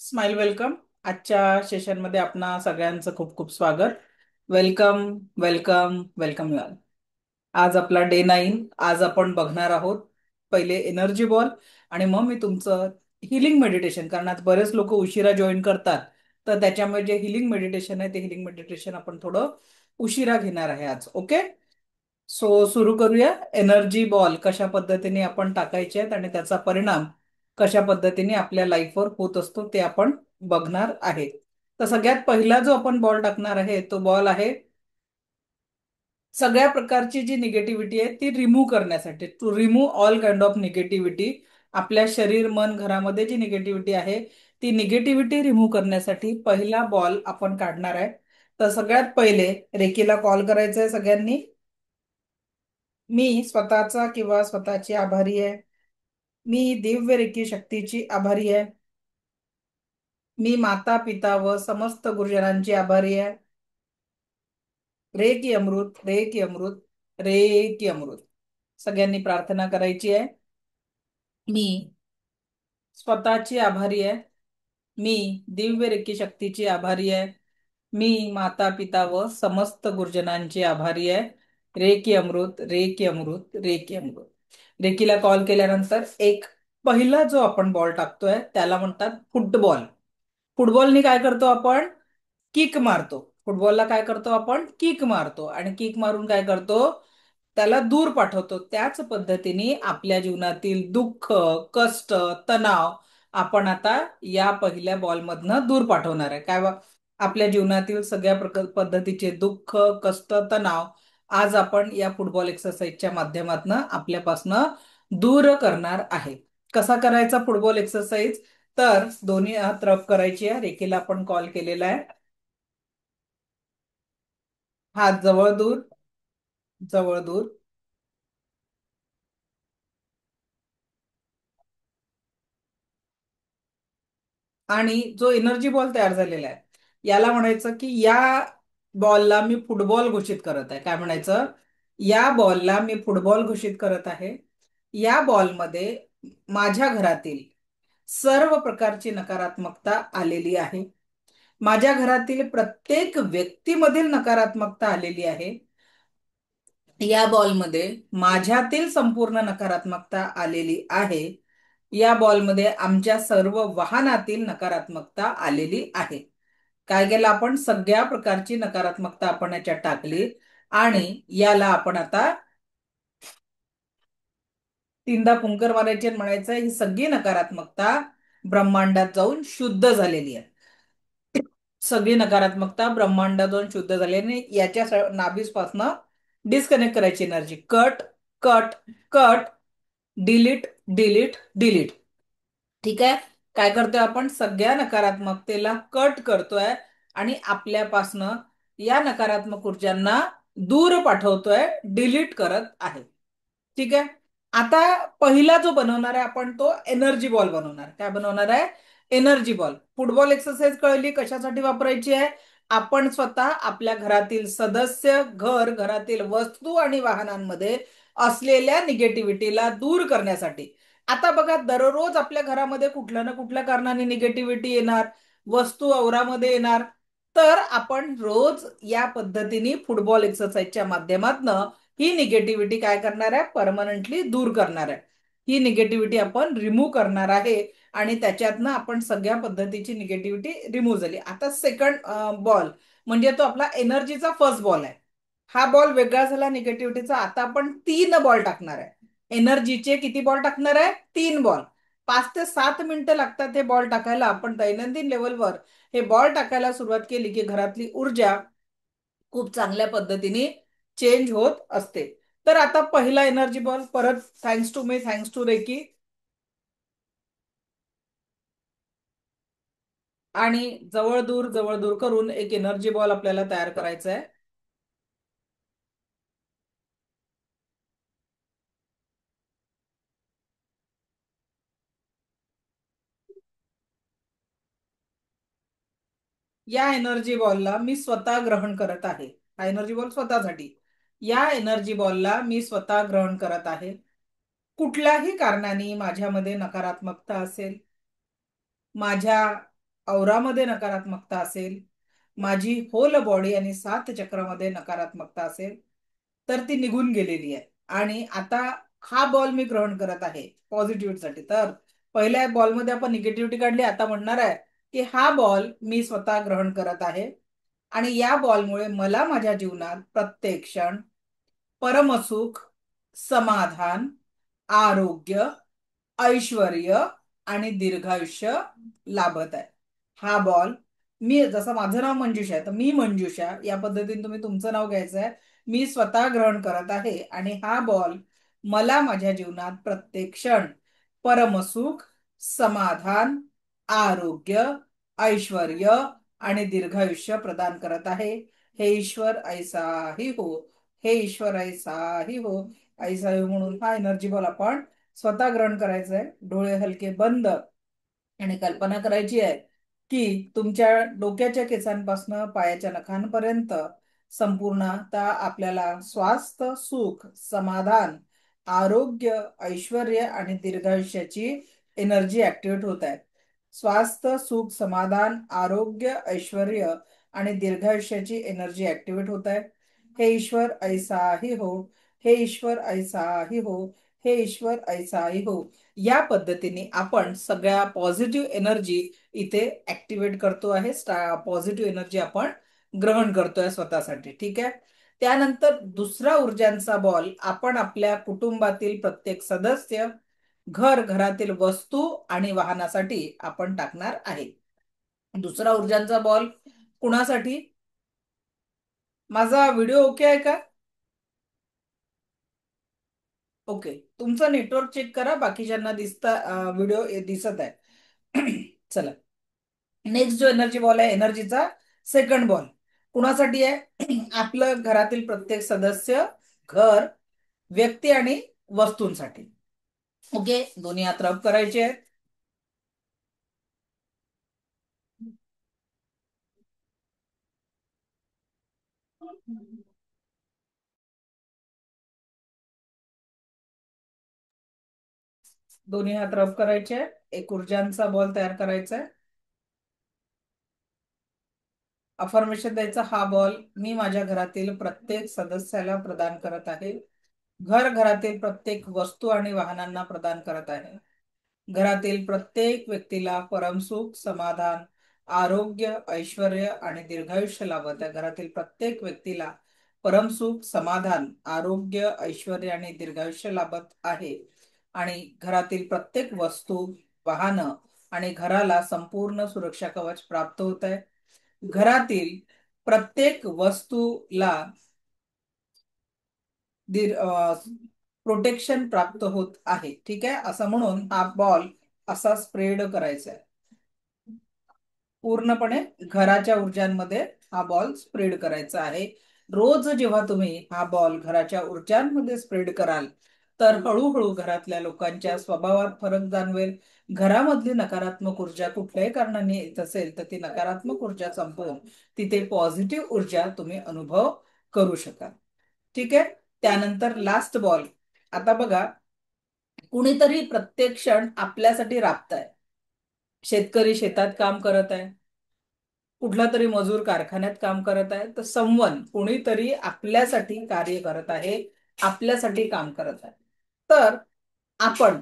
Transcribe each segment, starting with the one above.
Smile welcome. आजच्या सेशनमध्ये आपणा सगळ्यांचं खूप खूप स्वागत. Welcome, welcome, welcome you all. आज आपला डे 9. आज आपण बघणार आहोत पहिले एनर्जी बॉल आणि मग मी तुमचं हिलिंग मेडिटेशन, कारण आज बरेच लोक उशिरा जॉईन करतात. तर त्याच्यामुळे जे हिलिंग मेडिटेशन आहे ते हिलिंग मेडिटेशन आपण थोडं उशिरा घेणार आहे आज. ओके, सो सुरू करूया. एनर्जी बॉल कशा पद्धतीने आपण टाकायचे आहेत आणि त्याचा परिणाम कशा पद्धतीने आपल्या लाईफवर होत असतो ते आपण बघणार आहे. तर सगळ्यात पहिला जो आपण बॉल टाकणार आहे तो बॉल आहे सगळ्या प्रकारची जी निगेटिव्हिटी आहे ती रिमूव्ह करण्यासाठी, to remove all kind of negativity. आपल्या शरीर मन घरामध्ये जी निगेटिव्हिटी आहे ती निगेटिव्हिटी रिमूव्ह करण्यासाठी पहिला बॉल आपण काढणार आहे. तर सगळ्यात पहिले रेकीला कॉल करायचा आहे सगळ्यांनी. मी स्वतःचा किंवा स्वतःची आभारी आहे. मी दिव्य रेकी शक्तीची आभारी आहे. मी माता पिता व समस्त गुरुजनांची आभारी आहे. रे की अमृत, रे की अमृत, रे की अमृत. सगळ्यांनी प्रार्थना करायची आहे. मी स्वतःची आभारी आहे. मी दिव्य रेकी शक्तीची आभारी आहे. मी माता पिता व समस्त गुरुजनांची आभारी आहे. रे की अमृत, रे की अमृत, रे की अमृत. रेकीला कॉल केल्यानंतर एक पहिला जो आपण बॉल टाकतोय त्याला म्हणतात फुटबॉल. फुटबॉलनी काय करतो आपण? किक मारतो. फुटबॉलला काय करतो आपण? किक मारतो आणि किक मारून काय करतो? त्याला दूर पाठवतो. त्याच पद्धतीने आपल्या जीवनातील दुःख, कष्ट, तणाव आपण आता या पहिल्या बॉलमधनं दूर पाठवणार आहे. आपल्या जीवनातील सगळ्या पद्धतीचे दुःख, कष्ट, तणाव आज आपण या फुटबॉल एक्सरसाइजच्या माध्यमातून आपल्यापासनं दूर करणार आहे. कसा करायचा फुटबॉल एक्सरसाइज? तर दोन्ही हात रब करायची आहे. रेखेला आपण कॉल केलेला आहे. हात जवळ दूर, जवळ दूर. आणि जो एनर्जी बॉल तयार झालेला आहे याला म्हणायचं की या बॉलला मी फुटबॉल घोषित करत आहे. काय म्हणायचं? या बॉलला मी फुटबॉल घोषित करत आहे. या बॉलमध्ये माझ्या घरातील सर्व प्रकारची नकारात्मकता आलेली आहे. माझ्या घरातील प्रत्येक व्यक्तीमधील नकारात्मकता आलेली आहे. या बॉलमध्ये माझ्यातील संपूर्ण नकारात्मकता आलेली आहे. या बॉलमध्ये आमच्या सर्व वाहनातील नकारात्मकता आलेली आहे. काय केलं आपण? सगळ्या प्रकारची नकारात्मकता आपण याच्यात टाकली आणि याला आपण आता तीनदा फुंकर मारायची आणि म्हणायचं ही सगळी नकारात्मकता ब्रह्मांडात जाऊन शुद्ध झालेली आहे. सगळी नकारात्मकता ब्रह्मांडात जाऊन शुद्ध झालेली आणि याच्या नाभीपासनं डिस्कनेक्ट करायची energy. Cut, cut, cut, delete, delete, delete. ठीक आहे. काय करतोय आपण? सगळ्या नकारात्मकतेला कट करतोय आणि आपल्यापासनं या नकारात्मक ऊर्जांना दूर पाठवतोय, डिलीट करत आहे. ठीक आहे. आता पहिला जो बनवणार आहे आपण तो एनर्जी बॉल बनवणार. काय बनवणार आहे? Energy ball. फुटबॉल एक्सरसाइज कळली कशासाठी वापरायची आहे? आपण स्वतः, आपल्या घरातील सदस्य, घरातील वस्तू आणि वाहनांमध्ये असलेल्या निगेटिव्हिटीला दूर करण्यासाठी. आता बघा, दररोज आपल्या घरामध्ये कुठल्या ना कुठल्या कारणाने निगेटिव्हिटी येणार, वस्तू औरामध्ये येणार. तर आपण रोज या पद्धतीने फुटबॉल एक्सरसाइजच्या माध्यमातून ही निगेटिव्हिटी काय करणार आहे? परमनंटली दूर करणार आहे. ही निगेटिव्हिटी आपण रिमूव्ह करणार आहे आणि त्याच्यातनं आपण सगळ्या पद्धतीची निगेटिव्हिटी रिमूव्ह झाली. आता सेकंड बॉल म्हणजे तो आपला एनर्जीचा फर्स्ट बॉल आहे. हा बॉल वेगळा झाला निगेटिव्हिटीचा. आता आपण 3 बॉल टाकणार आहे. एनर्जीचे किती बॉल टाकणार आहे? 3 बॉल. 5 ते 7 मिनिटं लागतात हे बॉल टाकायला. आपण दैनंदिन लेवलवर हे बॉल टाकायला सुरुवात केली की घरातली ऊर्जा खूप चांगल्या पद्धतीने चेंज होत असते. तर आता पहिला एनर्जी बॉल परत, thanks to me, thanks to reiki. आणि जवळ दूर करून एक एनर्जी बॉल आपल्याला तयार करायचा आहे. या एनर्जी बॉलला मी स्वतः ग्रहण करत आहे. हा एनर्जी बॉल स्वतःसाठी. या एनर्जी बॉलला मी स्वतः ग्रहण करत आहे. कुठल्याही कारणाने माझ्यामध्ये नकारात्मकता असेल, माझ्या औरामध्ये नकारात्मकता असेल, माझी होल बॉडी आणि सात चक्रामध्ये नकारात्मकता असेल, तर ती निघून गेलेली आहे. आणि आता हा बॉल मी ग्रहण करत आहे पॉझिटिव्हिटीसाठी. तर पहिल्या बॉलमध्ये आपण निगेटिव्हिटी काढली, आता म्हणणार आहे की हा बॉल मी स्वतः ग्रहण करत आहे आणि या बॉलमुळे मला माझ्या जीवनात प्रत्येक क्षण परमसुख, समाधान, आरोग्य, ऐश्वर्य आणि दीर्घायुष्य लाभत आहे. हा बॉल मी, जसं माझं नाव मंजुषा आहे तर मी मंजुषा या पद्धतीने तुम्ही तुमचं नाव घ्यायचं आहे. मी स्वतः ग्रहण करत आहे आणि हा बॉल मला माझ्या जीवनात प्रत्येक क्षण परमसुख, समाधान, आरोग्य, ऐश्वर्य आणि दीर्घायुष्य प्रदान करत आहे. हे ईश्वर ऐसा ही हो, हे ईश्वर ऐसा ही हो, ऐसा ही हो म्हणून हा एनर्जी बॉल आपण स्वतः ग्रहण करायचं आहे. डोळे हलके बंद आणि कल्पना करायची आहे की तुमच्या डोक्याच्या केसांपासून पायाच्या नखांपर्यंत संपूर्णतः आपल्याला स्वास्थ्य, सुख, समाधान, आरोग्य, ऐश्वर्य आणि दीर्घायुष्याची एनर्जी ऍक्टिव्हेट होत आहे. स्वास्थ्य, सुख, समाधान, आरोग्य, ऐश्वर्य आणि दीर्घायुष्याची एनर्जी ऍक्टिव्हेट होत आहे. हे ईश्वर ऐसाही हो, हे ईश्वर ऐसाही हो, हे ईश्वर ऐसाही हो. या पद्धतीने आपण सगळ्या पॉझिटिव्ह एनर्जी इथे ऍक्टिव्हेट करतो आहे. पॉझिटिव्ह एनर्जी आपण ग्रहण करतोय स्वतःसाठी. ठीक आहे. त्यानंतर दुसरा ऊर्जांचा बॉल आपण आपल्या कुटुंबातील प्रत्येक सदस्य, घरातील वस्तू आणि वाहनासाठी आपण टाकणार आहे. दुसरा ऊर्जांचा बॉल कुणासाठी? माझा व्हिडिओ ओके आहे का? ओके. तुमचं नेटवर्क चेक करा, बाकीच्यांना व्हिडिओ दिसत आहे. चला, नेक्स्ट जो एनर्जी बॉल आहे, एनर्जीचा सेकंड बॉल कुणासाठी आहे? आपलं घरातील प्रत्येक सदस्य, घर, व्यक्ती आणि वस्तूंसाठी. ओके, दोन्ही हात रब करायचे आहेत. दोन्ही हात रब करायचे आहेत. एक ऊर्जांचा बॉल तयार करायचा आहे. अफर्मेशन द्यायचा, हा बॉल मी माझ्या घरातील प्रत्येक सदस्याला प्रदान करत आहे. घरातील प्रत्येक वस्तू आणि वाहनांना प्रदान करत आहे. घरातील प्रत्येक व्यक्तीला परमसुख, समाधान, आरोग्य, ऐश्वर्य आणि दीर्घायुष्य लाभत आहे. घरातील प्रत्येक व्यक्तीला परमसुख, समाधान, आरोग्य, ऐश्वर्य आणि दीर्घायुष्य लाभत आहे. आणि घरातील प्रत्येक वस्तू, वाहनं आणि घराला संपूर्ण सुरक्षा कवच प्राप्त होत आहे. घरातील प्रत्येक वस्तूला प्रोटेक्शन प्राप्त होत आहे. ठीक आहे, असं म्हणून हा बॉल असा स्प्रेड करायचा आहे. पूर्णपणे घराच्या ऊर्जांमध्ये हा बॉल स्प्रेड करायचा आहे. रोज जेव्हा तुम्ही हा बॉल घराच्या ऊर्जांमध्ये स्प्रेड कराल तर हळूहळू घरातल्या लोकांच्या स्वभावात फरक जाणवेल. घरामधली नकारात्मक ऊर्जा कुठल्याही कारणाने येत असेल तर ती नकारात्मक ऊर्जा संपवून तिथे पॉझिटिव्ह ऊर्जा तुम्ही अनुभव करू शकाल. ठीक आहे. त्यानंतर लास्ट बॉल. आता बघा, कुणीतरी प्रत्येक क्षण आपल्यासाठी राबताय. शेतकरी शेतात काम करत आहे, कुठला तरी मजूर कारखान्यात काम करत आहे, तर समवन कोणीतरी आपल्यासाठी कार्य करत आहे, आपल्यासाठी काम करत आहे. तर आपण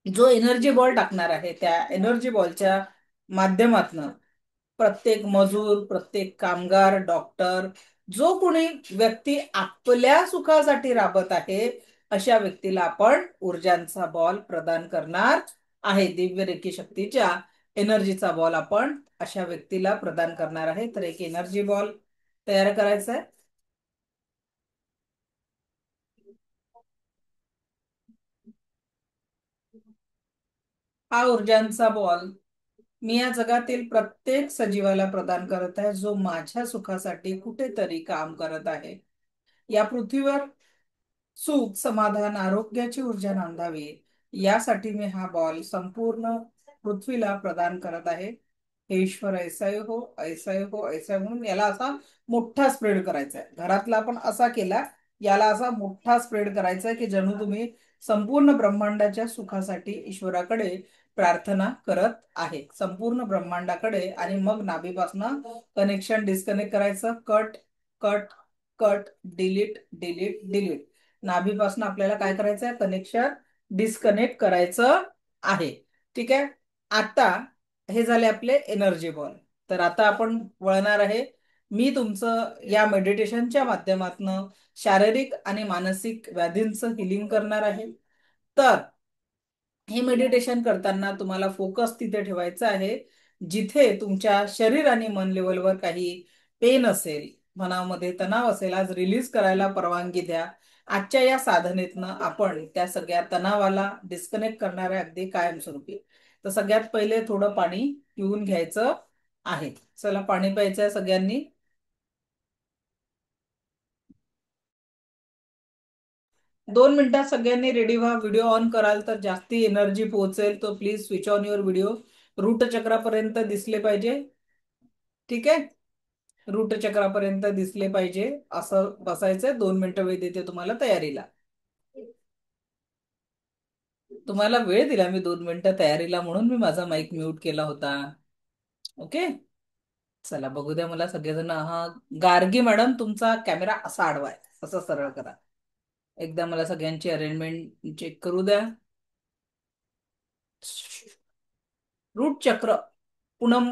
जो एनर्जी बॉल टाकणार आहे त्या एनर्जी बॉलच्या माध्यमातनं प्रत्येक मजूर, प्रत्येक कामगार, डॉक्टर, जो कोणी व्यक्ती आपल्या सुखासाठी राबत आहे अशा व्यक्तीला आपण ऊर्जांचा बॉल प्रदान करणार आहे. दिव्य रेखी शक्तीच्या एनर्जीचा बॉल आपण अशा व्यक्तीला प्रदान करणार आहे. तर एक एनर्जी बॉल तयार करायचा आहे. हा ऊर्जांचा बॉल मी या जगातील प्रत्येक सजीवाला प्रदान करत आहे जो माझ्या सुखासाठी कुठेतरी काम करत आहे. या पृथ्वीवर सुख, समाधान, आरोग्याची ऊर्जा नांदावी यासाठी मी हा बॉल संपूर्ण पृथ्वीला प्रदान करत आहे. हे ईश्वर ऐसाय हो, ऐसाय हो, ऐसाय म्हणून याला असा मोठा स्प्रेड करायचा आहे. घरातला आपण असा केला याला असा मोठा स्प्रेड करायचा आहे की जणू तुम्ही संपूर्ण ब्रह्मांडाच्या सुखासाठी ईश्वराकडे प्रार्थना करत आहे, संपूर्ण ब्रह्मांडाकडे. आणि मग नाभीपासून कनेक्शन डिस्कनेक्ट करायचं. Cut, cut, cut, delete, delete, delete. नाभीपासून आपल्याला काय करायचं आहे? कनेक्शन डिस्कनेक्ट करायचं आहे. ठीक आहे. आता हे झाले आपले एनर्जी बॉल. तर आता आपण वळणार आहे. मी तुमचं या मेडिटेशनच्या माध्यमातून शारीरिक आणि मानसिक व्याधींचं हिलिंग करणार आहे. तर हे मेडिटेशन करताना तुम्हाला फोकस तिथे ठेवायचा आहे जिथे तुमच्या शरीर आणि मन लेवलवर काही पेन असेल, मनामध्ये तणाव असेल. आज रिलीज करायला परवानगी द्या. आजच्या या साधनेतनं आपण त्या सगळ्या तणावाला डिस्कनेक्ट करणार आहे, अगदी कायमस्वरूपी. तर सगळ्यात पहिले थोडं पाणी पिऊन घ्यायचं आहे. चला, पाणी प्यायचं आहे सगळ्यांनी. 2 मिनिटात सगळ्यांनी रेडी व्हा. व्हिडिओ ऑन कराल तर जास्ती एनर्जी पोहोचेल. तो please switch on your video. Root चक्रापर्यंत दिसले पाहिजे. ठीक आहे. रूट चक्रापर्यंत दिसले पाहिजे असं बसायचंय. 2 मिनिटं वेळ देते तुम्हाला तयारीला. तुम्हाला वेळ दिला मी 2 मिनिटं तयारीला, म्हणून मी माझा माईक म्यूट केला होता. ओके. चला बघू द्या मला सगळेजण. हा, गार्गी मॅडम तुमचा कॅमेरा असा आडवाय, असं सरळ करा. एकदा मला सगळ्यांची अरेंजमेंट चेक करू द्या. रूट चक्र, पूनम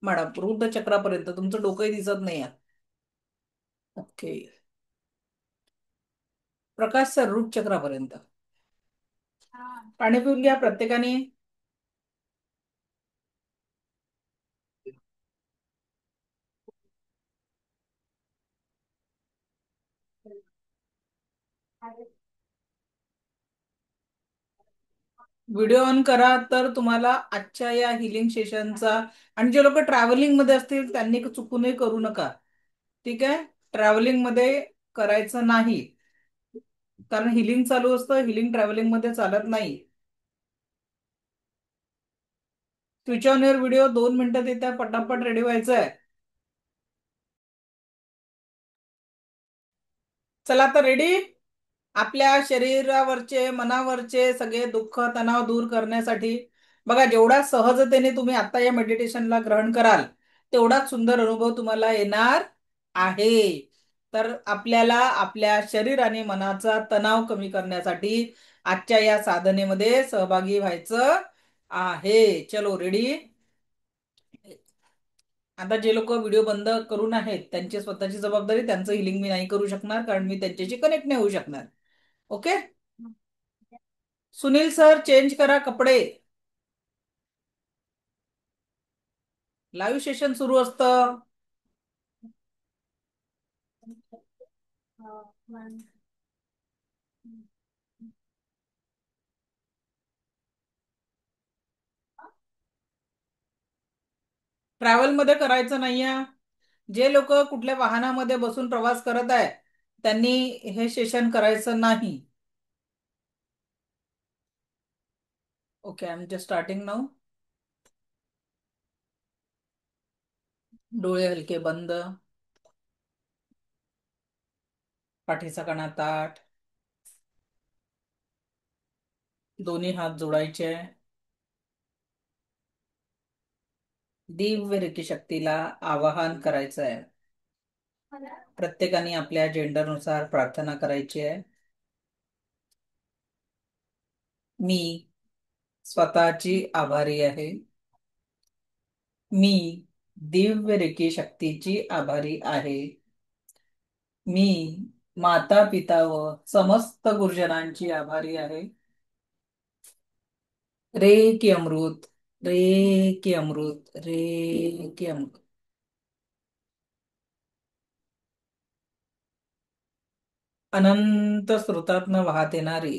मॅडम, रूट चक्रापर्यंत तुमचं डोकंही दिसत नाही आहे. ओके. प्रकाश सर, रूट चक्रापर्यंत पाणी पिऊन घ्या प्रत्येकाने. व्हिडिओ ऑन करा तर तुम्हाला आजच्या या हिलिंग सेशनचा. आणि जे लोक ट्रॅव्हलिंग मध्ये असतील त्यांनी चुकूनही करू नका. ठीक आहे. ट्रॅव्हलिंग मध्ये करायचं नाही, कारण हिलिंग चालू असतं. हिलिंग ट्रॅव्हलिंग मध्ये चालत नाही. Switch on your video. 2 मिनिटं देत्या, पटापट रेडी व्हायचं आहे. चला तर रेडी. आपल्या शरीरावरचे, मनावरचे सगळे दुःख तणाव दूर करण्यासाठी बघा, जेवढ्या सहजतेने तुम्ही आता या मेडिटेशनला ग्रहण कराल तेवढाच सुंदर अनुभव तुम्हाला येणार आहे. तर आपल्याला आपल्या शरीर आणि मनाचा तणाव कमी करण्यासाठी आजच्या या साधनेमध्ये सहभागी व्हायचं आहे. चलो रेडी. आता जे लोक व्हिडिओ बंद करून आहेत त्यांची स्वतःची जबाबदारी. त्यांचं हिलिंग मी नाही करू शकणार, कारण मी त्यांच्याशी कनेक्ट नाही होऊ शकणार. ओके. सुनील सर, चेंज करा कपडे. लाईव्ह सेशन सुरू असतं. ट्रॅव्हल मध्ये करायचं नाहीये. जे लोक कुठल्या वाहनामध्ये बसून प्रवास करत आहे त्यांनी हे सेशन करायचं नाही. Okay, I am just starting now. डोळे हलके बंद, पाठीचा कणा ताठ, दोन्ही हात जोडायचे. दिव्य रेकी शक्तीला आवाहन करायचं आहे. प्रत्येकाने आपल्या जेंडरनुसार प्रार्थना करायची आहे. मी स्वतःची आभारी आहे. मी दिव्य रेकी शक्तीची आभारी आहे. मी माता पिता व समस्त गुरुजनांची आभारी आहे. रे की अमृत, रे की अमृत, रे की अमृत. अनंत स्रोतातनं वाहत येणारी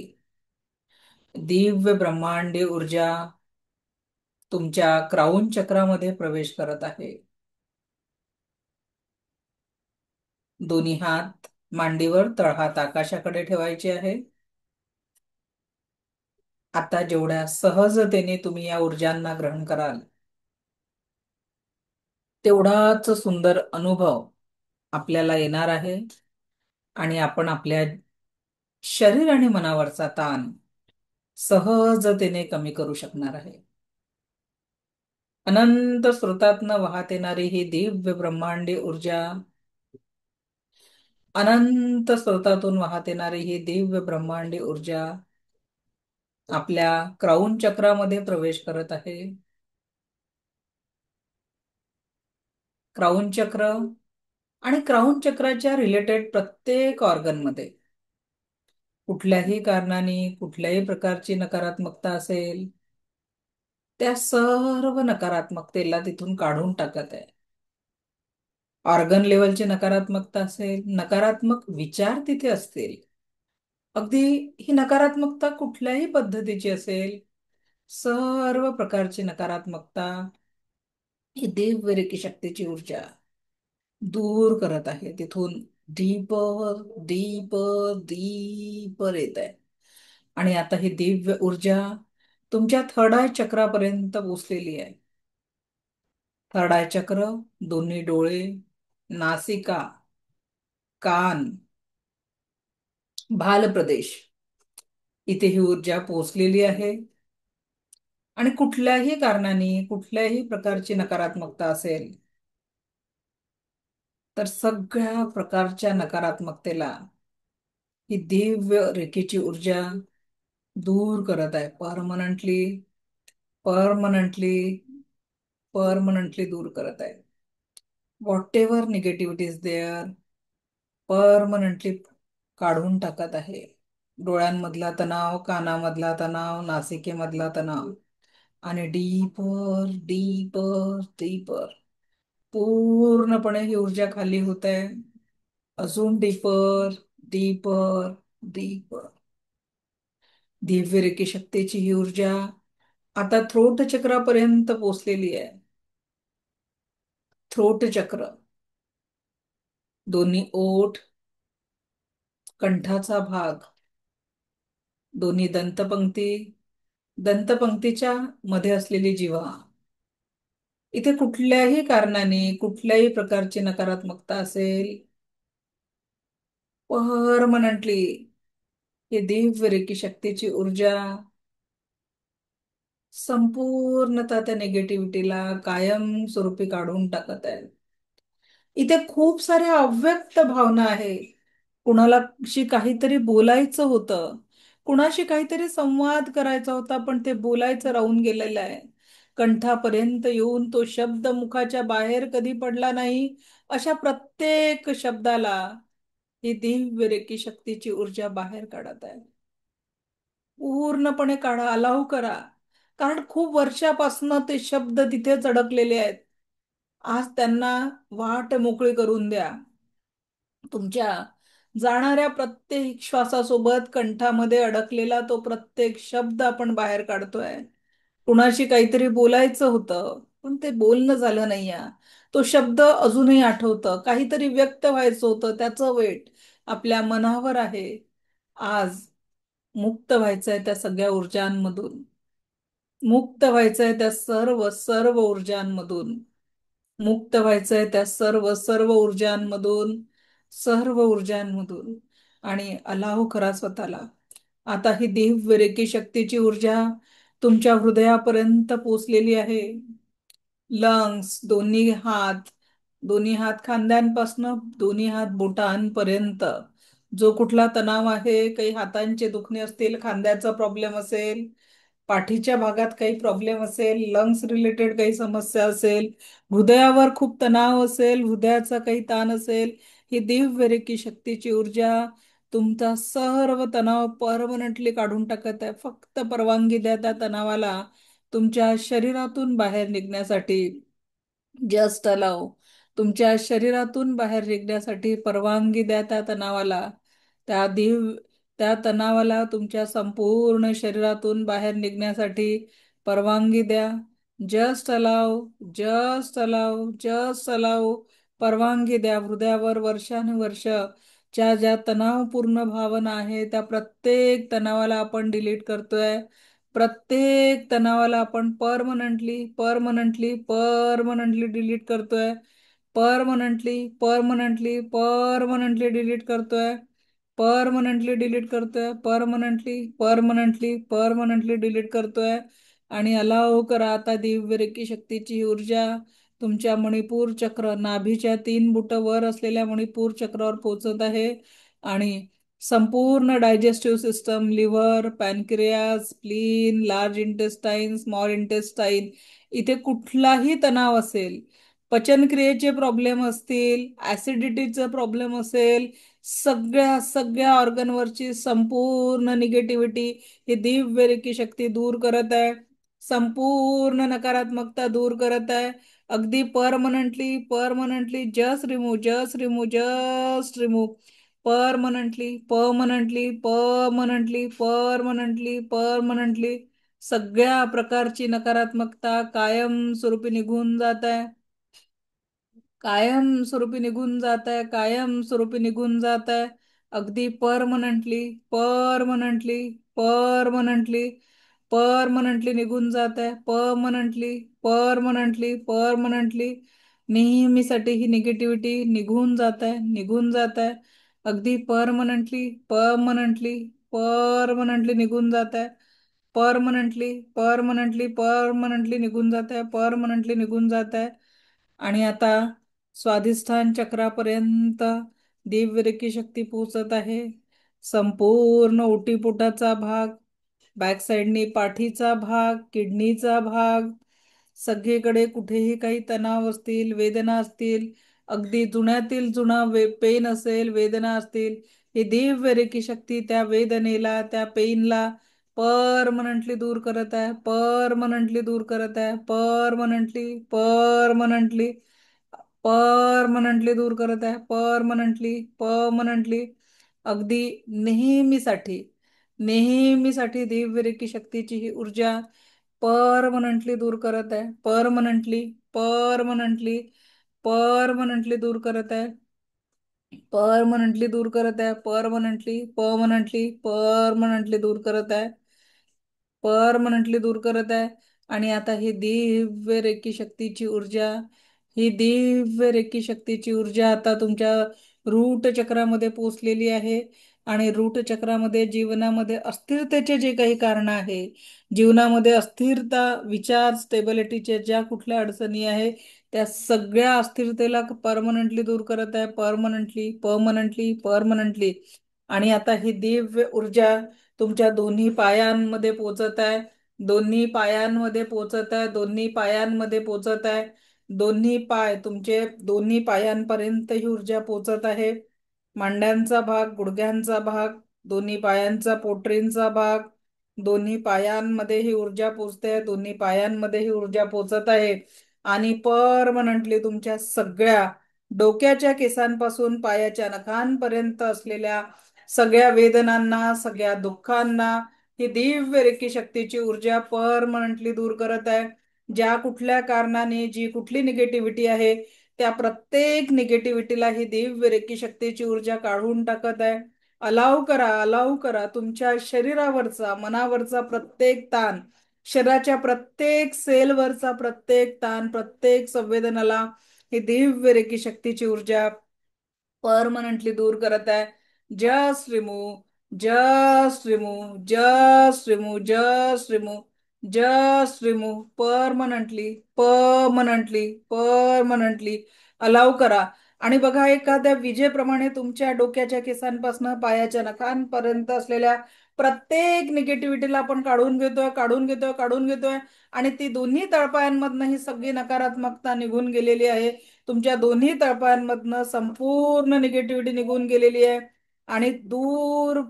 दिव्य ब्रह्मांडी ऊर्जा तुमच्या क्राऊन चक्रामध्ये प्रवेश करत आहे. दोन्ही हात मांडीवर, तळहात आकाशाकडे ठेवायचे आहे. आता जेवढ्या सहजतेने तुम्ही या ऊर्जांना ग्रहण कराल तेवढाच सुंदर अनुभव आपल्याला येणार आहे. आणि आपण आपल्या शरीर आणि मनावरचा ताण सहजतेने कमी करू शकणार आहे. अनंत स्रोतातनं वाहत येणारी ही दिव्य ब्रह्मांडी ऊर्जा, अनंत स्रोतातून वाहत येणारी ही दिव्य ब्रह्मांडी ऊर्जा आपल्या क्राऊन चक्रामध्ये प्रवेश करत आहे. क्राऊन चक्र आणि क्राऊन चक्राच्या रिलेटेड प्रत्येक ऑर्गनमध्ये कुठल्याही कारणाने कुठल्याही प्रकारची नकारात्मकता असेल, त्या सर्व नकारात्मकतेला तिथून काढून टाकत आहे. ऑर्गन लेवलची नकारात्मकता असेल, नकारात्मक विचार तिथे असतील, अगदी ही नकारात्मकता कुठल्याही पद्धतीची असेल, सर्व प्रकारची नकारात्मकता ही दिव्य रेकी शक्तीची ऊर्जा दूर करत आहे. तिथून डीपर डीपर डीपर येत आहे. आणि आता ही दिव्य ऊर्जा तुमच्या थर्ड आय चक्रापर्यंत पोहोचलेली आहे. थर्ड आय चक्र, दोन्ही डोळे, नासिका, कान, भाल प्रदेश, इथे ही ऊर्जा पोहोचलेली आहे. आणि कुठल्याही कारणाने कुठल्याही प्रकारची नकारात्मकता असेल, तर सगळ्या प्रकारच्या नकारात्मकतेला ही दिव्य रेखेची ऊर्जा दूर करत आहे. परमनंटली परमनंटली परमनंटली दूर करत आहे. Whatever negativity is there, permanently काढून टाकत आहे. डोळ्यांमधला तणाव, कानामधला तणाव, नासिकेमधला तणाव, आणि डीपर डीपर डीपर पूर्णपणे ही ऊर्जा खाली होत आहे. अजून deeper deeper deeper Divya recce शक्तीची ही ऊर्जा आता थ्रोट चक्रापर्यंत पोहोचलेली आहे. थ्रोट चक्र, दोन्ही ओठ, कंठाचा भाग, दोन्ही दंतपंक्ती, दंतपंक्तीच्या मध्ये असलेली जिव्हा, इथे कुठल्याही कारणाने कुठल्याही प्रकारची नकारात्मकता असेल, परमनंटली ही दिव्य रेकी शक्तीची ऊर्जा संपूर्णतः त्या निगेटिव्हिटीला कायम स्वरूपी काढून टाकत आहे. इथे खूप साऱ्या अव्यक्त भावना आहे. कुणालाशी काहीतरी बोलायचं होतं, कुणाशी काहीतरी संवाद करायचा होता, पण ते बोलायचं राहून गेलेलं आहे. कंठापर्यंत येऊन तो शब्द मुखाच्या बाहेर कधी पडला नाही, अशा प्रत्येक शब्दाला ही दिव्य रेकी शक्तीची ऊर्जा बाहेर काढत आहे. पूर्णपणे काढा, अलाव करा. कारण खूप वर्षापासून ते शब्द तिथेच अडकलेले आहेत. आज त्यांना वाट मोकळी करून द्या. तुमच्या जाणाऱ्या प्रत्येक श्वासासोबत कंठामध्ये अडकलेला तो प्रत्येक शब्द आपण बाहेर काढतोय. कुणाशी काहीतरी बोलायचं होतं, पण ते बोलणं झालं नाही. तो शब्द अजूनही आठवतं. काहीतरी व्यक्त व्हायचं होतं, त्याचं वेट आपल्या मनावर आहे. आज मुक्त व्हायचंय त्या सगळ्या ऊर्जांमधून, मुक्त व्हायचंय त्या सर्व सर्व ऊर्जांमधून, मुक्त व्हायचंय त्या सर्व सर्व ऊर्जांमधून, सर्व ऊर्जांमधून. आणि अलाव करा स्वतःला. आता ही दिव्य रेकी शक्तीची ऊर्जा तुमच्या हृदयापर्यंत पोचलेली आहे. लंग्स, दोन्ही हात खांद्यांपासून दोन्ही हात बोटांपर्यंत जो कुठला तणाव आहे, काही हातांचे दुखणे असतील, खांद्याचा प्रॉब्लेम असेल, पाठीच्या भागात काही प्रॉब्लेम असेल, लंग्स रिलेटेड काही समस्या असेल, हृदयावर खूप तणाव असेल, हृदयाचा काही ताण असेल, ही दिव्य रेकी शक्तीची ऊर्जा तुमचा सर्व तणाव परमनंटली काढून टाकत आहे. फक्त परवानगी द्या त्या तणावाला तुमच्या शरीरातून बाहेर निघण्यासाठी. जस्ट अलाव, तुमच्या शरीरातून बाहेर निघण्यासाठी परवानगी द्या त्या तणावाला. त्या दिव त्या तणावाला तुमच्या संपूर्ण शरीरातून बाहेर निघण्यासाठी परवानगी द्या. Just allow, just allow, just allow, परवानगी द्या. हृदयावर वर्षानुवर्ष ज्या तणावपूर्ण भावना आहे, त्या प्रत्येक तणावाला आपण डिलीट करतोय. प्रत्येक तणावाला आपण परमनंटली परमनंटली परमनंटली डिलीट करतोय. परमनंटली परमनंटली परमनंटली डिलीट करतोय. परमनंटली डिलीट करतोय, परमनंटली परमनंटली परमनंटली डिलीट करतोय. आणि अलाव करा आता दिव्य रेकी शक्तीची ही ऊर्जा तुमच्या मणिपूर चक्र, नाभीच्या 3 बोट वर असलेल्या मणिपूर चक्रावर पोहोचत आहे. आणि संपूर्ण digestive system, liver, pancreas, spleen, large intestine, small intestine, इथे कुठलाही तणाव असेल, पचनक्रियेचे प्रॉब्लेम असतील, ऍसिडिटीचा प्रॉब्लेम असेल, सगळ्या सगळ्या ऑर्गनवरची संपूर्ण निगेटिव्हिटी ही दिव्य रेकी शक्ती दूर करत आहे. संपूर्ण नकारात्मकता दूर करत आहे. अगदी permanently permanently just remove, just remove, just remove. Permanently permanently permanently permanently permanently सगळ्या प्रकारची नकारात्मकता कायमस्वरूपी निघून जात आहे. कायमस्वरूपी निघून जात आहे, कायमस्वरूपी निघून जात आहे. अगदी परमनंटली परमनंटली परमनंटली परमनंटली निघून जात आहे. परमनंटली परमनंटली परमनंटली नेहमीसाठी ही निगेटिव्हिटी निघून जात आहे, निघून जात आहे. अगदी परमनंटली परमनंटली परमनंटली निघून जात आहे. परमनंटली परमनंटली परमनंटली निघून जात आहे, परमनंटली निघून जात आहे. आणि आता स्वाधिष्ठान चक्रापर्यंत दिव्य रेकी शक्ती पोहोचत आहे. संपूर्ण ओटीपोटाचा भाग, बॅक साइडनी पाठीचा भाग, किडनीचा भाग, सगळीकडे कुठेही काही तणाव असतील, वेदना असतील, अगदी जुन्यातील जुना पेन असेल, वेदना असतील, ही दिव्य रेकी शक्ती त्या वेदनेला, त्या पेनला परमनंटली दूर करत आहे, परमनंटली दूर करत आहे, परमनंटली परमनंटली परमनंटली दूर करत आहे, परमनंटली परमनंटली अगदी नेहमीसाठी, नेहमीसाठी दिव्य रेकी शक्तीची ही ऊर्जा परमनंटली दूर करत आहे, परमनंटली परमनंटली परमनंटली दूर करत आहे, परमनंटली दूर करत आहे, परमनंटली परमनंटली परमनंटली दूर करत आहे, परमनंटली दूर करत आहे. आणि आता ही दिव्य रेकी शक्तीची ऊर्जा, ही दिव्य रेकी शक्तीची ऊर्जा आता तुमच्या रूट चक्रामध्ये पोचलेली आहे. आणि रूट चक्रामध्ये जीवनामध्ये अस्थिरतेचे जे काही कारण आहे, जीवनामध्ये अस्थिरता, विचार स्टेबिलिटीचे ज्या कुठल्या अडचणी आहे, त्या सगळ्या अस्थिरतेला परमनंटली दूर करत आहे, परमनंटली परमनंटली परमनंटली. आणि आता ही दिव्य ऊर्जा तुमच्या दोन्ही पायांमध्ये पोचत आहे, दोन्ही पायांमध्ये पोचत आहे, दोन्ही पायांमध्ये पोचत आहे. दोन्ही पाय, तुमचे दोन्ही पायांपर्यंत ही ऊर्जा पोचत आहे. मांड्यांचा भाग, गुडघ्यांचा भाग, दोन्ही पायांचा पोटरींचा भाग, दोन्ही पायांमध्ये ही ऊर्जा पोचते, दोन्ही पायांमध्ये ही ऊर्जा पोचत आहे. आणि परमनंटली तुमच्या सगळ्या डोक्याच्या केसांपासून पायाच्या नखांपर्यंत असलेल्या सगळ्या वेदनांना, सगळ्या दुःखांना ही दिव्य रेकी शक्तीची ऊर्जा परमनंटली दूर करत आहे. ज्या कुठल्या कारणाने जी कुठली निगेटिव्हिटी आहे, त्या प्रत्येक निगेटिव्हिटीला ही दिव्य रेकी शक्तीची ऊर्जा काढून टाकत आहे. अलाव करा, अलाव करा तुमच्या शरीरावरचा, मनावरचा प्रत्येक ताण, शरीराच्या प्रत्येक सेलवरचा प्रत्येक ताण, प्रत्येक संवेदनाला ही दिव्य रेकी शक्तीची ऊर्जा परमनंटली दूर करत आहे. Just remove, just remove, just remove, just remove, just remove. Permanently permanently permanently allow करा. आणि बघा, एखाद्या विजेप्रमाणे तुमच्या डोक्याच्या केसांपासून पायाच्या नखांपर्यंत असलेल्या प्रत्येक निगेटिव्हिटीला आपण काढून घेतोय, काढून घेतोय, काढून घेतोय. आणि ती दोन्ही तळपायांमधनं ही सगळी नकारात्मकता निघून गेलेली आहे. तुमच्या दोन्ही तळपायांमधनं संपूर्ण निगेटिव्हिटी निघून गेलेली आहे. आणि दूर,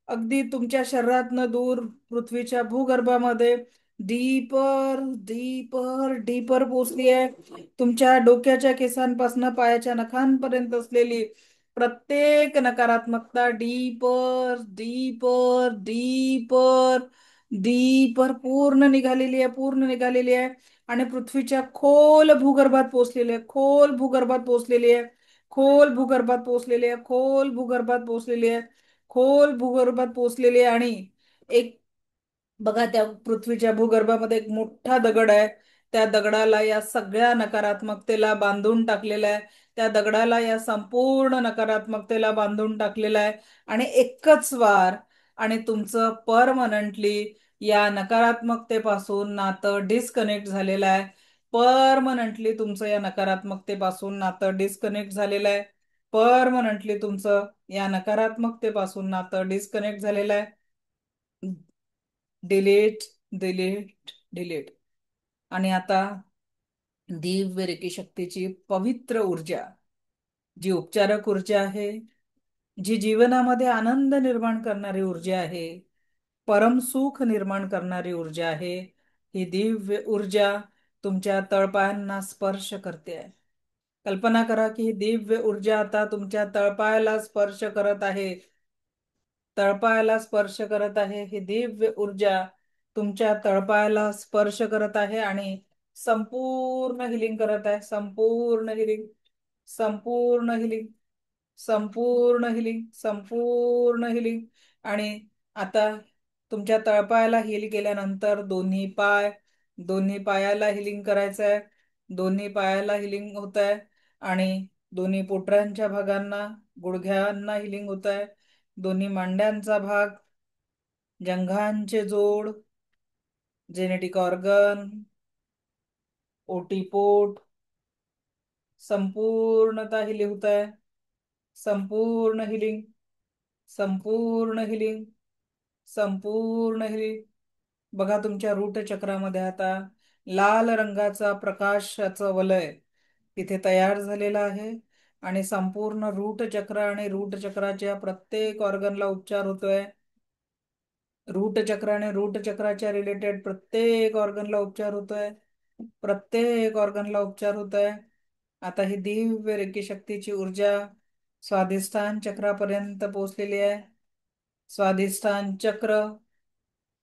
अगदी तुमच्या शरीरातनं दूर, पृथ्वीच्या भूगर्भामध्ये डीपर डीपर डीपर पोचली आहे. तुमच्या डोक्याच्या केसांपासून पायाच्या नखांपर्यंत असलेली प्रत्येक नकारात्मकता डीपर डीपर डीपर डीपर पूर्ण निघालेली आहे, पूर्ण निघालेली आहे. आणि पृथ्वीच्या खोल भूगर्भात पोहोचलेली आहे, खोल भूगर्भात पोहोचलेली आहे, खोल भूगर्भात पोहोचलेली आहे, खोल भूगर्भात पोहोचलेली आहे, खोल भूगर्भात पोहोचलेली आहे. आणि एक, बघा, त्या पृथ्वीच्या भूगर्भामध्ये एक मोठा दगड आहे. त्या दगडाला या सगळ्या नकारात्मकतेला बांधून टाकलेला आहे. त्या दगडाला या संपूर्ण नकारात्मकतेला बांधून टाकलेला आहे आणि एकच वार आणि तुमचं परमनंटली या नकारात्मकतेपासून नातं डिस्कनेक्ट झालेलं आहे. परमनंटली तुमचं या नकारात्मकतेपासून नातं डिस्कनेक्ट झालेलं आहे. परमनंटली तुमचं या नकारात्मकतेपासून नातं डिस्कनेक्ट झालेलं आहे. Delete, delete, delete. आणि आता दिव्य रेकी शक्तीची पवित्र ऊर्जा, जी उपचारक ऊर्जा आहे, जी जीवनामध्ये आनंद निर्माण करणारी ऊर्जा आहे, परमसुख निर्माण करणारी ऊर्जा आहे, ही दिव्य ऊर्जा तुमच्या तळपायांना स्पर्श करते आहे. कल्पना करा की ही दिव्य ऊर्जा आता तुमच्या तळपायाला स्पर्श करत आहे. तळपायाला स्पर्श करत आहे. ही दिव्य ऊर्जा तुमच्या तळपायाला स्पर्श करत आहे आणि संपूर्ण हिलिंग करत आहे. संपूर्ण हिलिंग, संपूर्ण हिलिंग, संपूर्ण हिलिंग, संपूर्ण हिलिंग. आणि आता तुमच्या तळपायाला हिल केल्यानंतर दोन्ही पायाला हिलिंग करायचं आहे. दोन्ही पायाला हिलिंग होत आहे आणि दोन्ही पोटऱ्यांच्या भागांना, गुडघ्यांना हिलिंग होत आहे. दोन्ही मांड्यांचा भाग, जंघांचे जोड, जेनेटिक ऑर्गन, ओटीपोट संपूर्णतः हिलिंग होत आहे. संपूर्ण हिलिंग, संपूर्ण हिलिंग, संपूर्ण हिलिंग. बघा तुमच्या रूट चक्रामध्ये आता लाल रंगाचा प्रकाशाचं वलय तिथे तयार झालेला आहे आणि संपूर्ण रूट चक्र आणि रूट चक्राच्या प्रत्येक ऑर्गनला उपचार होतोय. रूट चक्र आणि रूट चक्राच्या रिलेटेड प्रत्येक ऑर्गनला उपचार होतोय. प्रत्येक ऑर्गनला उपचार होतोय. आता ही दिव्य रेकी शक्तीची ऊर्जा स्वाधिष्ठान चक्रापर्यंत पोहोचलेली आहे. स्वाधिष्ठान चक्र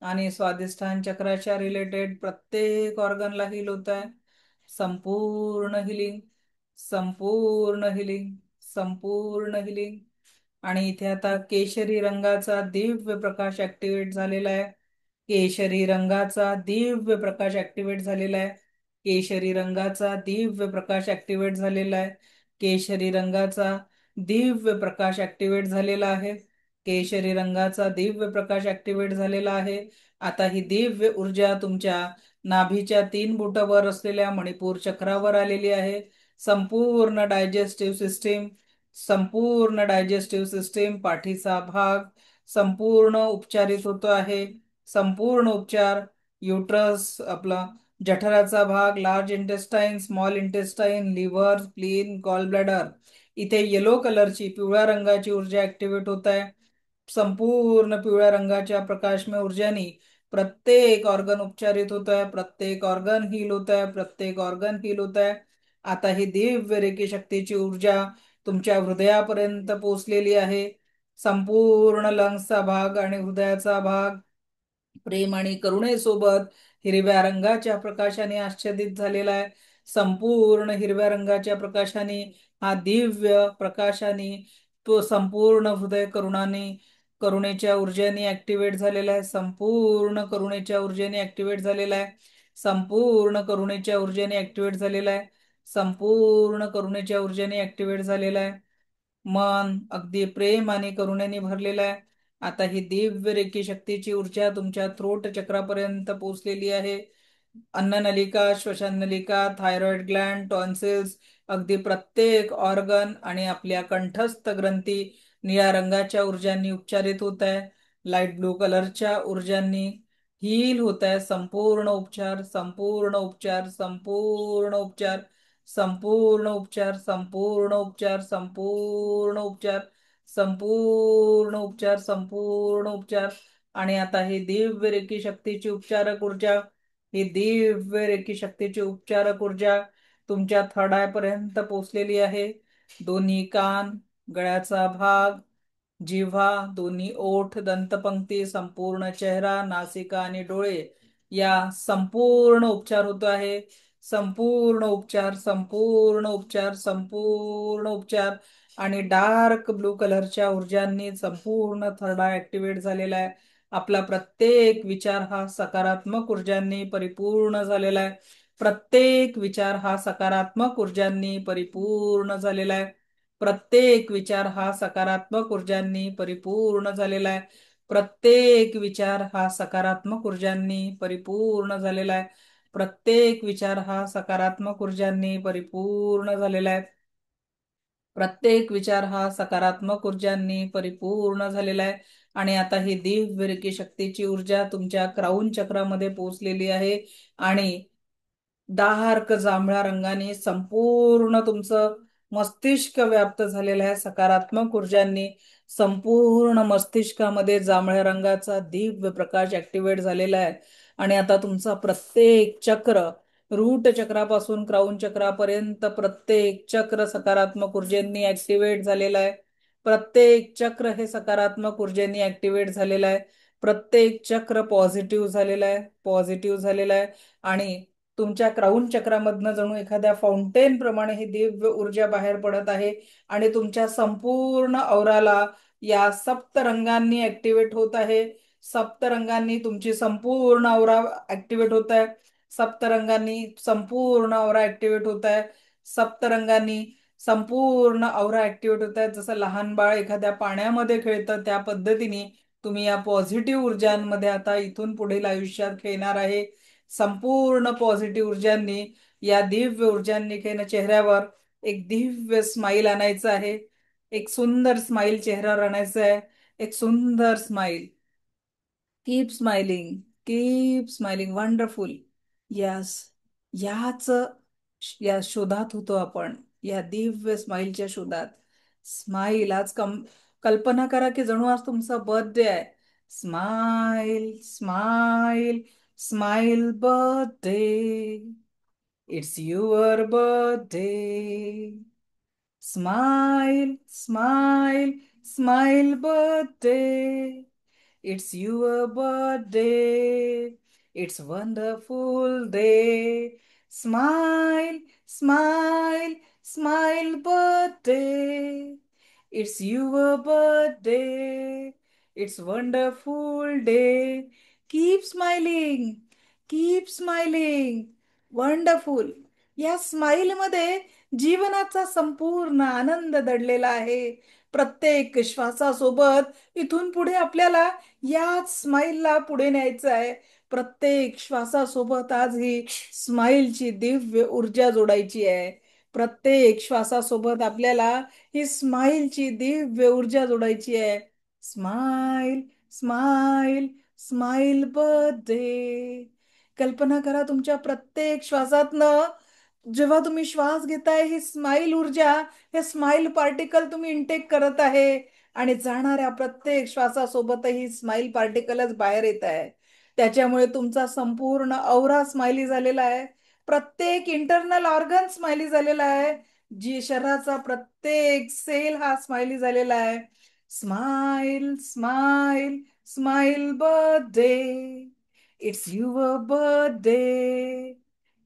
आणि स्वाधिष्ठान चक्राच्या रिलेटेड प्रत्येक ऑर्गनला हिल होत आहे. संपूर्ण हिलिंग, संपूर्ण हिलिंग, संपूर्ण हिलिंग. आणि इथे आता केशरी रंगाचा दिव्य प्रकाश ऍक्टिव्हेट झालेला आहे. केशरी रंगाचा दिव्य प्रकाश ऍक्टिव्हेट झालेला आहे. केशरी रंगाचा दिव्य प्रकाश ऍक्टिव्हेट झालेला आहे. केशरी रंगाचा दिव्य प्रकाश ऍक्टिव्हेट झालेला आहे. केशरी रंगाचा दिव्य प्रकाश ऍक्टिव्हेट झालेला आहे. आता ही दिव्य ऊर्जा तुमच्या नाभीच्या 3 बोटावर असलेल्या मणिपूर चक्रावर आलेली आहे. संपूर्ण डायजेस्टिव्ह सिस्टीम, संपूर्ण डायजेस्टिव्ह सिस्टीम, पाठीचा भाग संपूर्ण उपचारित होतो आहे. संपूर्ण उपचार, युट्रस, आपला जठराचा भाग, large intestine, small intestine, liver, spleen, gall bladder, इथे येलो कलरची, पिवळ्या रंगाची ऊर्जा ऍक्टिव्हेट होत आहे. संपूर्ण पिवळ्या रंगाच्या प्रकाशमय ऊर्जानी प्रत्येक ऑर्गन उपचारित होत आहे. प्रत्येक ऑर्गन हील होत आहे. प्रत्येक ऑर्गन हील होत आहे. आता ही दिव्य रेकी शक्तीची ऊर्जा तुमच्या हृदयापर्यंत पोहोचलेली आहे. संपूर्ण लंग्सचा भाग आणि हृदयाचा भाग प्रेम आणि करुणेसोबत हिरव्या रंगाच्या प्रकाशाने आच्छादित झालेला आहे. संपूर्ण हिरव्या रंगाच्या प्रकाशाने, हा दिव्य प्रकाशाने तो संपूर्ण हृदय करुणेच्या ऊर्जेने ऍक्टिव्हेट झालेला आहे. संपूर्ण करुणेच्या ऊर्जेने ऍक्टिव्हेट झालेला आहे. संपूर्ण करुणेच्या ऊर्जेने ऍक्टिव्हेट झालेला आहे. संपूर्ण करुणेच्या ऊर्जेने ऍक्टिव्हेट झालेला आहे. मन अगदी प्रेम आणि करुणेने भरलेलं आहे. आता ही दिव्य रेकी शक्तीची ऊर्जा तुमच्या थ्रोट चक्रापर्यंत पोहोचलेली आहे. अन्ननलिका, श्वसन नलिका, थायरॉइड ग्लँड, टॉन्सिल्स, अगदी प्रत्येक ऑर्गन आणि आपल्या कंठस्थ ग्रंथी निळ्या रंगाच्या ऊर्जांनी उपचारित होत आहे. लाईट ब्लू कलरच्या ऊर्जांनी हील होत आहे. संपूर्ण उपचार, संपूर्ण उपचार, संपूर्ण उपचार, संपूर्ण उपचार, संपूर्ण उपचार, संपूर्ण उपचार, संपूर्ण उपचार, संपूर्ण उपचार. आणि आता ही दिव्य रेकी शक्तीची उपचारक ऊर्जा, ही दिव्य रेकी शक्तीची उपचारक ऊर्जा तुमच्या थडापर्यंत पोहोचलेली आहे. दोन्ही कान, गळ्याचा भाग, जिव्हा, दोन्ही ओठ, दंतपंक्ती, संपूर्ण चेहरा, नासिका आणि डोळे, या संपूर्ण उपचार होतो आहे. संपूर्ण उपचार, संपूर्ण उपचार, संपूर्ण उपचार. आणि डार्क ब्लू कलरच्या ऊर्जांनी संपूर्ण थरडा ऍक्टिव्हेट झालेला आहे. आपला प्रत्येक विचार हा सकारात्मक ऊर्जांनी परिपूर्ण झालेला आहे. प्रत्येक विचार हा सकारात्मक ऊर्जांनी परिपूर्ण झालेला आहे. प्रत्येक विचार हा सकारात्मक ऊर्जांनी परिपूर्ण झालेला आहे. प्रत्येक विचार हा सकारात्मक ऊर्जांनी परिपूर्ण झालेला आहे. प्रत्येक विचार हा सकारात्मक ऊर्जांनी परिपूर्ण झालेला आहे. प्रत्येक विचार हा सकारात्मक ऊर्जांनी परिपूर्ण झालेला आहे. आणि आता ही दिव्य रेकी शक्तीची ऊर्जा तुमच्या क्राऊन चक्रामध्ये पोहोचलेली आहे. आणि डार्क जांभळ्या रंगाने संपूर्ण तुमचं मस्तिष्क व्याप्त झालेलं आहे सकारात्मक ऊर्जांनी. संपूर्ण मस्तिष्कामध्ये जांभळ्या रंगाचा दिव्य प्रकाश ऍक्टिव्हेट झालेला आहे. आणि आता तुमचा प्रत्येक चक्र, रूट चक्रापासून क्राऊन चक्रापर्यंत प्रत्येक चक्र सकारात्मक ऊर्जेनी ऍक्टिव्हेट झालेला आहे. प्रत्येक चक्र हे सकारात्मक ऊर्जेनी ऍक्टिव्हेट झालेलं आहे. प्रत्येक चक्र पॉझिटिव्ह झालेलं आहे, पॉझिटिव्ह झालेलं आहे. आणि तुमच्या क्राऊन चक्रामधनं जणू एखाद्या फाउंटेन प्रमाणे ही दिव्य ऊर्जा बाहेर पडत आहे. आणि तुमच्या संपूर्ण औराला या सप्तरंगांनी ऍक्टिव्हेट होत आहे. सप्तरंगांनी तुमची संपूर्ण औरा ऍक्टिव्हेट होत आहे. सप्तरंगांनी संपूर्ण औरा ऍक्टिव्हेट होत आहे. सप्तरंगांनी संपूर्ण औरा ऍक्टिव्हेट होत आहे. जसं लहान बाळ एखाद्या पाण्यामध्ये खेळतं त्या पद्धतीने तुम्ही या पॉझिटिव्ह ऊर्जांमध्ये आता इथून पुढील आयुष्यात खेळणार आहे. संपूर्ण पॉझिटिव्ह ऊर्जांनी, या दिव्य ऊर्जांनी काही ना चेहऱ्यावर एक दिव्य स्माइल आणायचं आहे. एक सुंदर स्माइल चेहऱ्यावर आणायचं आहे. एक सुंदर smile. Keep smiling, keep smiling, wonderful. Yes, याच या शोधात होतो आपण, या दिव्य स्माइलच्या शोधात. स्माइल आज कल्पना करा की जणू आज तुमचा बर्थडे आहे. Smile, smile, smile birthday. It's your birthday. Smile, smile, smile birthday. It's your birthday. It's wonderful day. Smile, smile, smile birthday. It's your birthday. It's wonderful day. Keep smiling. Keep smiling. Wonderful. या smile मध्ये जीवनाचा संपूर्ण आनंद दडलेला आहे. प्रत्येक श्वासासोबत इथून पुढे आपल्याला याच स्माइलला पुढे न्यायचं आहे. प्रत्येक श्वासासोबत आज ही स्माइलची दिव्य ऊर्जा जोडायची आहे. प्रत्येक श्वासासोबत आपल्याला ही स्माइलची दिव्य ऊर्जा जोडायची आहे. Smile, smile, smile birthday. कल्पना करा तुमच्या प्रत्येक श्वासातनं जेव्हा तुम्ही श्वास घेताय ही स्माइल ऊर्जा, हे स्माइल पार्टिकल तुम्ही इनटेक करत आहे. आणि जाणाऱ्या प्रत्येक श्वासासोबतही स्माइल पार्टिकलच बाहेर येत आहे. त्याच्यामुळे तुमचा संपूर्ण औरा स्माइली झालेला आहे. प्रत्येक इंटरनल ऑर्गन स्माइली झालेला आहे. जी शरीराचा प्रत्येक सेल हा स्माइली झालेला आहे. Smile, smile, smile birthday. It's your birthday.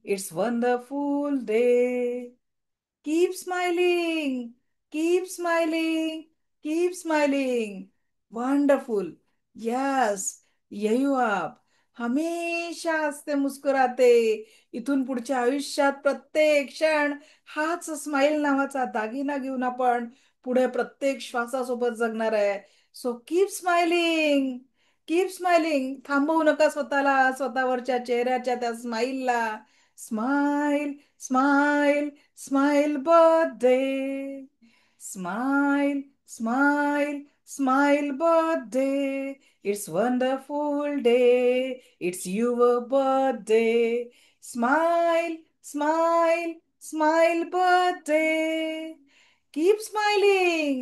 It's wonderful day. Keep smiling. Keep smiling. Keep smiling. Wonderful. Yes. यही हो आप. हमेशा हंसते मुस्कुराते. इथून पुढच्या आयुष्यात प्रत्येक क्षण हाच स्माइल नावाचा दागिना घेऊन आपण पुढे प्रत्येक श्वासासोबत जगणार आहे. So keep smiling. Keep smiling. थांबवू नका स्वतःला, स्वतःवरच्या चेहऱ्याच्या त्या स्माइलला. Smile, smile, smile birthday. Smile, smile, smile birthday. It's wonderful day. It's your birthday. Smile, smile, smile birthday. Keep smiling.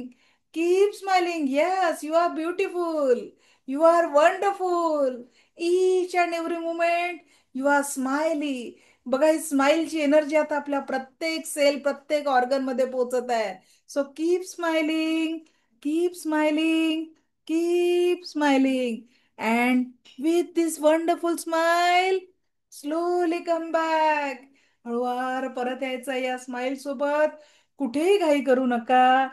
Keep smiling. Yes, you are beautiful. You are wonderful. Each and every moment you are smiley. बघा ही स्माइलची energy आता आपल्या प्रत्येक sale, प्रत्येक organ मध्ये पोहोचत आहे. So keep smiling, keep smiling, keep smiling. And with this wonderful smile slowly come back. हळूवार परत यायचं या स्माइल सोबत. कुठेही घाई करू नका.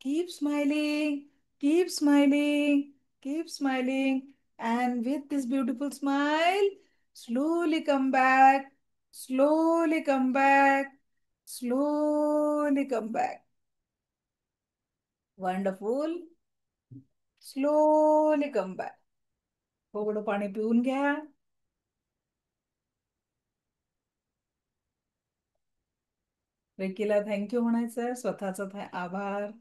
Keep smiling, keep smiling, keep smiling. And with this beautiful smile slowly come back, Slowly come back. Slowly come back. Wonderful. Slowly come back. थोडं पाणी पिऊन घ्या. रेकीला थँक्यू म्हणायचं, स्वतःचा आभार.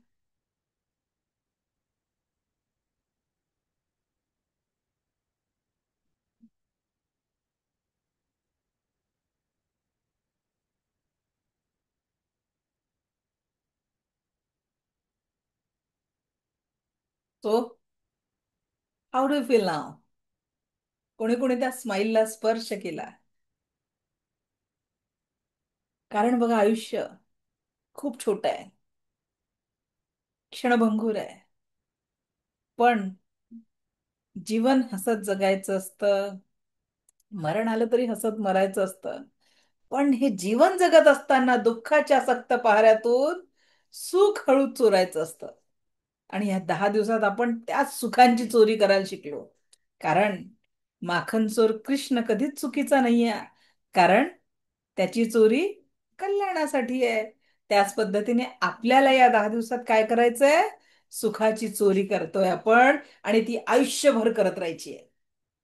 सो हाऊ डू फील नाव? कोणी कोणी त्या स्माईलला स्पर्श केला? कारण बघा, आयुष्य खूप छोट आहे, क्षणभंगूर आहे. पण जीवन हसत जगायचं असतं. मरण आलं तरी हसत मरायचं असतं. पण हे जीवन जगत असताना दुःखाच्या सक्त पहाऱ्यातून सुख हळूच चोरायचं असतं. आणि या 10 दिवसात आपण त्याच सुखांची चोरी करायला शिकलो. कारण माखनचोर कृष्ण कधीच चुकीचा नाहीये. कारण त्याची चोरी कल्याणासाठी आहे. त्याच पद्धतीने आपल्याला या 10 दिवसात काय करायचंय? सुखाची चोरी करतोय आपण, आणि ती आयुष्यभर करत राहायची आहे.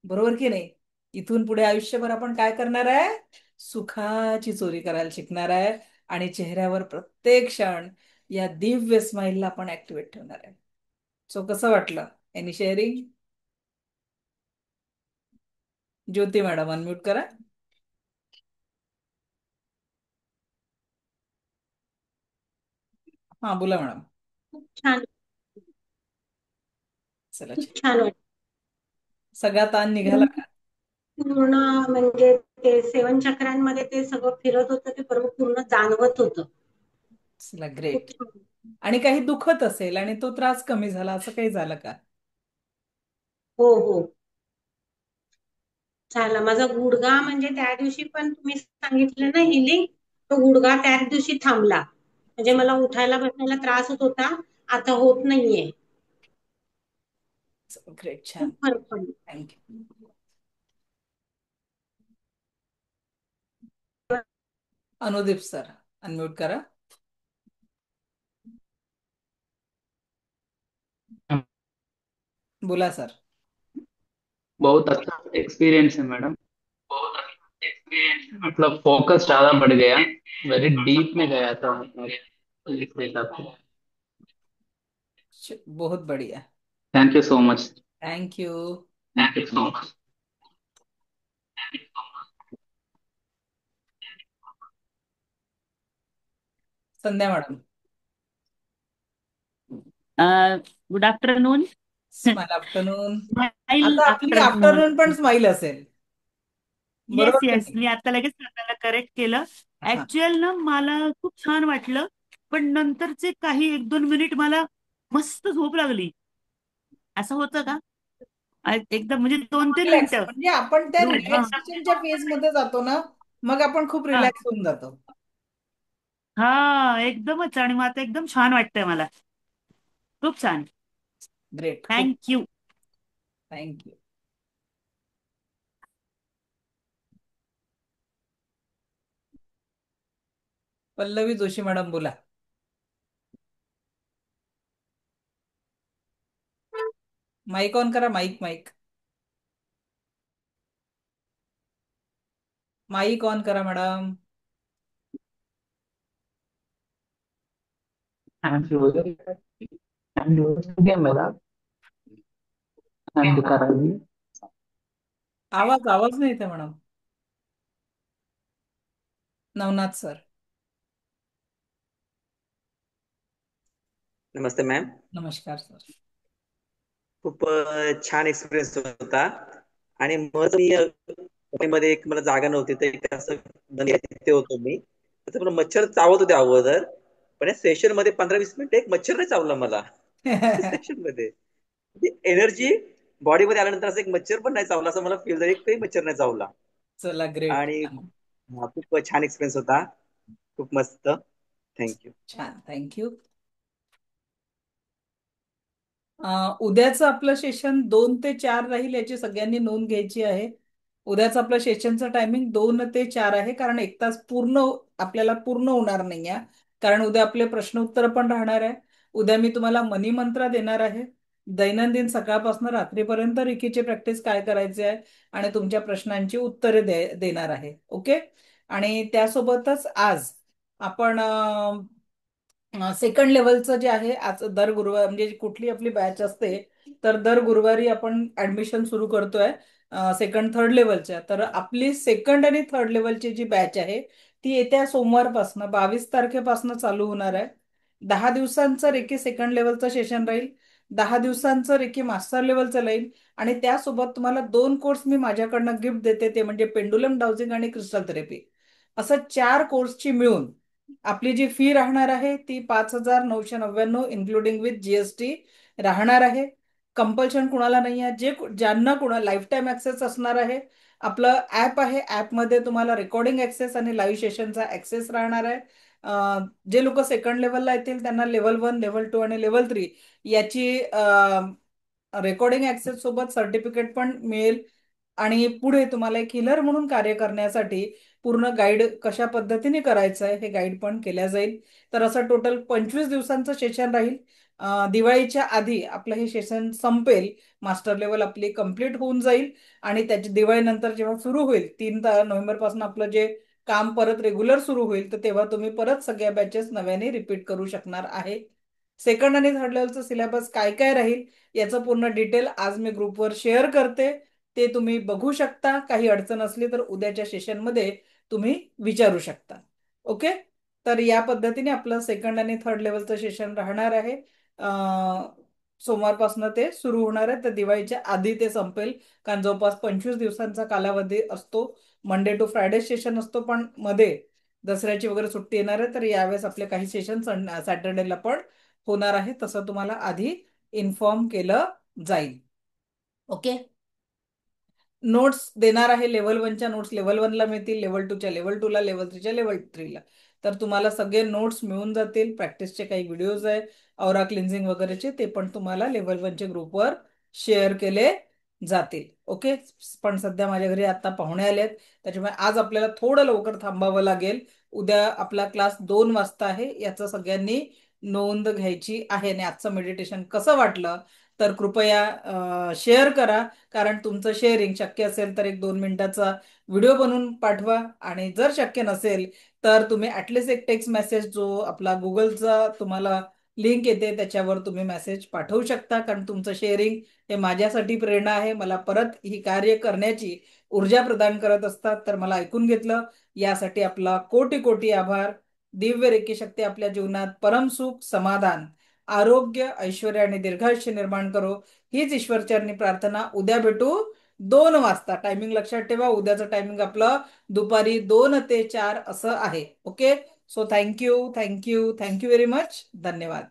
बरोबर की नाही? इथून पुढे आयुष्यभर आपण काय करणार आहे? सुखाची चोरी करायला शिकणार आहे. आणि चेहऱ्यावर प्रत्येक क्षण या दिव्य स्माईलला आपण ऍक्टिव्हेट ठेवणार आहे. सो कसं वाटलं? Any sharing? Jyoti madam unmute करा. हा बोला मॅडम. छान. चला खूप छान. छान वाटतं. सगळा ताण निघाला पूर्ण का? पूर्ण म्हणजे ते सेवन चक्रांमध्ये ते सगळं फिरत होतं, ते बरोबर पूर्ण जाणवत होतं. चला खूप ग्रेट. छान. आणि काही दुखत असेल आणि तो त्रास कमी झाला, असं काही झालं का? हो हो, झाला. माझा गुडघा म्हणजे त्या दिवशी पण तुम्ही सांगितलं ना हिलिंग, तो गुडघा त्याच दिवशी थांबला. म्हणजे मला उठायला बसायला त्रास होत होता, आता होत नाहीये. ग्रेट, छान. खूप फरक पडला. थँक्यू. अनुदीप सर अनम्यूट करा. बोला सर. बहुत अच्छा एक्सपीरियंस है मैडम। बहुत अच्छा एक्सपीरियंस, मतलब फोकस ज्यादा बढ़ गया, वेरी डीप में गया था इस हिसाब से। बहुत बढ़िया. Thank you so much. Thank you. Thank you so much. Sandhya madam. Good afternoon. Smile afternoon. Smile आता आपली आफ्टरनून. आफ्टरनून पण स्माइल असेल. येस बरोबर की येस, नाही? मी आता लगेच स्वतःला करेक्ट केलं. हा. ऍक्च्युअल ना मला खूप छान वाटलं, पण नंतरचे काही 1-2 मिनिट मला मस्त झोप लागली. असं होतं का? एकदम म्हणजे 2-3 रिलॅक्स मिनिटं. म्हणजे आपण त्या हा रिलॅक्सेशनच्या फेज मध्ये जातो ना, मग आपण खूप हा रिलॅक्स होऊन जातो. हा, एकदमच. आणि मग आता एकदम छान वाटतंय मला. खूप छान. ग्रेट. खूप thank you. Thank you. Pallavi Joshi madam बोला. माईक ऑन करा. माईक माईक माईक ऑन करा madam. Thank you. Thank you मेरा। थैंक यू करा जी। आवाज आवाज नाही येते मॅडम. नवनाथ सर. नमस्ते मॅम. नमस्कार सर. खूप छान एक्सपिरियन्स होता. आणि मग मी मध्ये एक मला जागा नव्हती, तर एक असं तिथे होतो मी. तर मला मच्छर चावत होते अगोदर, पण या सेशन मध्ये 15-20 मिनिट एक मच्छर नाही चावला मला. सेशन मध्ये एनर्जी बॉडीमध्ये आल्यानंतर असं एक मच्छर पण नाही चावला, असं मला फील झालं. एकही मच्छर नाही चावला. चला ग्रेट. आणि खूप छान एक्सपिरियन्स होता. खूप मस्त. थँक्यू. छान. थँक्यू. उद्याचं आपलं सेशन 2 ते 4 राहील, याची सगळ्यांनी नोंद घ्यायची आहे. उद्याचं आपलं सेशनचं टायमिंग 2 ते 4 आहे, कारण 1 तास आपल्याला पूर्ण होणार नाही आहे, कारण उद्या आपले प्रश्न उत्तर पण राहणार आहे. उद्या मी तुम्हाला मनी मंत्र देणार आहे. दैनंदिन सकाळपासून रात्रीपर्यंत रिकीची प्रॅक्टिस काय करायची आहे आणि तुमच्या प्रश्नांची उत्तरे देणार आहे. ओके. आणि त्यासोबतच आज आपण सेकंड लेवलचं जे आहे, आज दर गुरुवार म्हणजे कुठली आपली बॅच असते, तर दर गुरुवारी आपण ऍडमिशन सुरू करतोय सेकंड थर्ड लेवलच्या. तर आपली सेकंड आणि थर्ड लेवलची जी बॅच आहे ती येत्या सोमवारपासून 22 तारखेपासून चालू होणार आहे. 10 दिवसांचं रेकी सेकंड लेवलचं सेशन राहील, 10 दिवसांचं रेकी मास्टर लेवलचं राहील, आणि त्यासोबत तुम्हाला 2 कोर्स मी माझ्याकडनं गिफ्ट देते, ते म्हणजे पेंडुलम डाउजिंग आणि क्रिस्टल थेरपी. असं 4 कोर्सची मिळून आपली जी फी राहणार आहे ती 5,999 इन्क्लुडिंग विथ जीएसटी राहणार आहे. कंपल्शन कुणाला नाही आहे. ज्यांना कुणा लाईफ टाईम ऍक्सेस असणार आहे, आपलं ऍप आहे, ऍपमध्ये तुम्हाला रेकॉर्डिंग ऍक्सेस आणि लाईव्ह सेशनचा ऍक्सेस राहणार आहे. जे लोक सेकंड लेवलला येतील त्यांना लेवल 1, लेवल 2 आणि लेवल 3 याची रेकॉर्डिंग ऍक्सेस सोबत सर्टिफिकेट पण मिळेल. आणि पुढे तुम्हाला एक हिलर म्हणून कार्य करण्यासाठी पूर्ण गाईड कशा पद्धतीने करायचं आहे हे गाईड पण केल्या जाईल. तर असं टोटल 25 दिवसांचं सेशन राहील. दिवाळीच्या आधी आपलं हे सेशन संपेल, मास्टर लेवल आपली कंप्लीट होऊन जाईल, आणि त्याच्या दिवाळीनंतर जेव्हा सुरू होईल 3 नोव्हेंबर पासून आपलं जे काम परत रेग्युलर सुरू होईल, तर तेव्हा तुम्ही परत सगळ्या बॅचेस नव्याने रिपीट करू शकणार आहे. सेकंड आणि थर्ड लेवलचं सिलेबस काय काय राहील याचं पूर्ण डिटेल आज मी ग्रुपवर शेअर करते, ते तुम्ही बघू शकता. काही अडचण असली तर उद्याच्या सेशनमध्ये तुम्ही विचारू शकता. ओके. तर या पद्धतीने आपलं सेकंड आणि थर्ड लेवलचं सेशन राहणार आहे. सोमवारपासून ते सुरू होणार आहे, तर दिवाळीच्या आधी ते संपेल, कारण जवळपास 25 दिवसांचा कालावधी असतो. मंडे टू फ्रायडे सेशन असतो, पण मध्ये दसऱ्याची वगैरे सुट्टी येणार आहे, तर यावेळेस आपले काही सेशन सॅटर्डेला पण होणार आहे. तसं तुम्हाला आधी इन्फॉर्म केलं जाईल. ओके. नोट्स देणार आहे. लेवल 1च्या नोट्स लेवल 1ला मिळतील, लेवल 2च्या लेवल 2ला, लेवल 3च्या लेवल 3ला. तर तुम्हाला सगळे नोट्स मिळून जातील. प्रॅक्टिसचे काही व्हिडिओज आहे औरा क्लिन्झिंग वगैरेचे, ते पण तुम्हाला लेवल 1च्या ग्रुपवर शेअर केले जातील. ओके. पण सध्या माझ्या घरी आता पाहुणे आले आहेत, त्याच्यामुळे आज आपल्याला थोडं लवकर थांबावं लागेल. उद्या आपला क्लास 2 वाजता आहे, याचं सगळ्यांनी नोंद घ्यायची आहे. आणि आजचं मेडिटेशन कसं वाटलं तर कृपया शेअर करा, कारण तुमचं शेअरिंग शक्य असेल तर 1-2 मिनिटाचा व्हिडिओ बनवून पाठवा, आणि जर शक्य नसेल तर तुम्ही ऍटलिस्ट एक टेक्स्ट मेसेज, जो आपला गुगलचा तुम्हाला लिंक येते त्याच्यावर तुम्ही मेसेज पाठवू शकता, कारण तुमचं शेअरिंग हे माझ्यासाठी प्रेरणा आहे, मला परत ही कार्य करण्याची ऊर्जा प्रदान करत असतात. तर मला ऐकून घेतलं यासाठी आपला कोटी कोटी आभार. दिव्य रेकी शक्ती आपल्या जीवनात परमसुख, समाधान, आरोग्य, ऐश्वर्य आणि दीर्घायुष्य निर्माण करो, हीच ईश्वरचरणी प्रार्थना. उद्या भेटू 2 वाजता. टायमिंग लक्षात ठेवा, उद्याचं टायमिंग आपलं दुपारी 2 ते 4 असं आहे. Okay. So thank you, thank you, thank you very much. धन्यवाद.